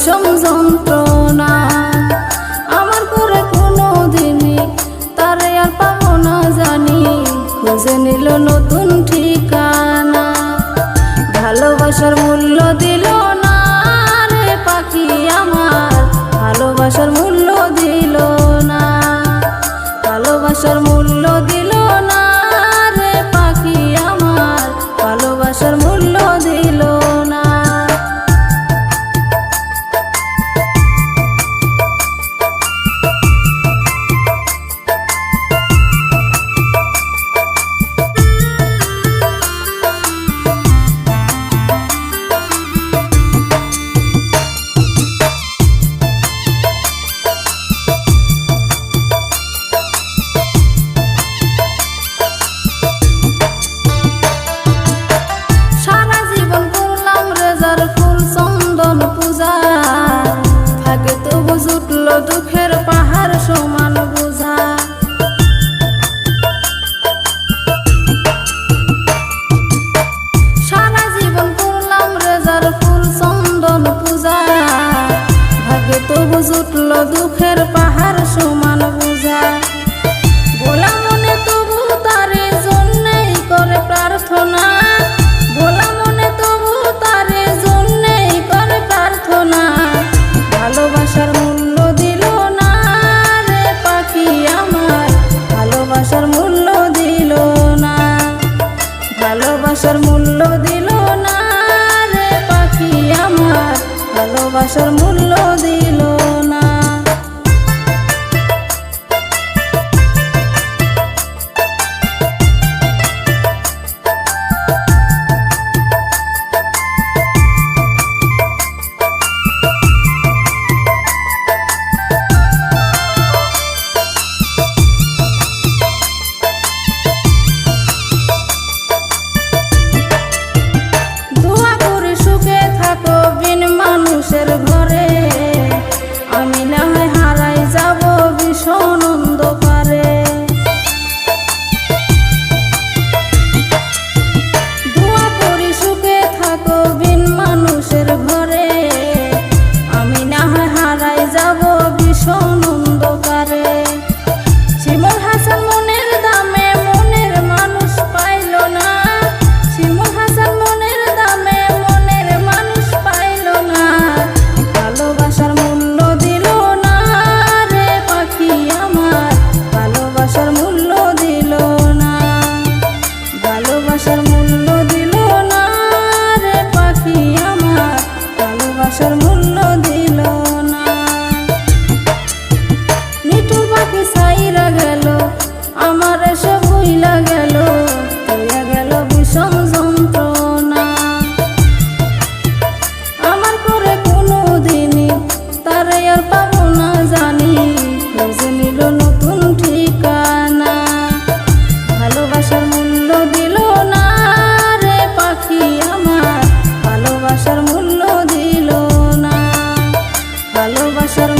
বিষম যন্ত্রণা। আমার করে কোনো দিনই তারে আর পাবো না জানি, খুঁজে নিল নতুন ঠিকানা। ভালোবাসার মূল্য দিল না রে পাখি আমার, ভালোবাসার মূল্য দিল না, ভালোবাসার মূল্য দিল না রে পাখি আমার, ভালোবাসার মূল্য দিল না। থাকে তবু জুটল দুঃখের পাহাড় সমান বোঝা। সারা জীবন করলাম রেজার ফুল চন্দন পূজা, ভাগে তবু জুটল দুঃখের পাহাড় সমান বোঝা। ভোলা মনে তবু তারে জন্যেই করে প্রার্থনা, ভোলা মনে তবু তারে জন্যেই করে প্রার্থনা। ভালোবাসার মূল্য দিল না রে পাখি আমার, ভালোবাসার মূল্য দিল না, ভালোবাসার মূল্য দিল না রে পাখি আমার, ভালোবাসার মূল্য দিল না। মানুষের ঘরে আমি না হয় হারাই যাব ভীষণ অন্ধকারে। দোয়া করি সুখে থাকো বিন মানুষের ঘরে, আমি না হয় হারাই যাব ভীষণ অন্ধকারে। শিমুল হাসান মনের দামে মনের মানুষ পাইল না, শিমুল হাসান মনের দামে মনের মানুষ পাইল না। ভালোবাসার মূল্য দিল না রে পাখি আমার, ভালোবাসার মূল্য দিল না, ভালোবাসার মূল্য দিল না রে পাখি আমার, ভালোবাসার মূল্য দিল না। নিঠুর পাখি ছাইরা গেল আমার এসে ভুইলা গেল, হইয়া গেল বিষম যন্ত্রণা। আমার করে কোনো দিনই তারে আর পাবো না জানি, খুঁজে নিল নতুন ঠিকানা। ভালোবাসার মূল্য দিল না রে পাখি আমার, ভালোবাসার মূল্য দিল না, ভালোবাসার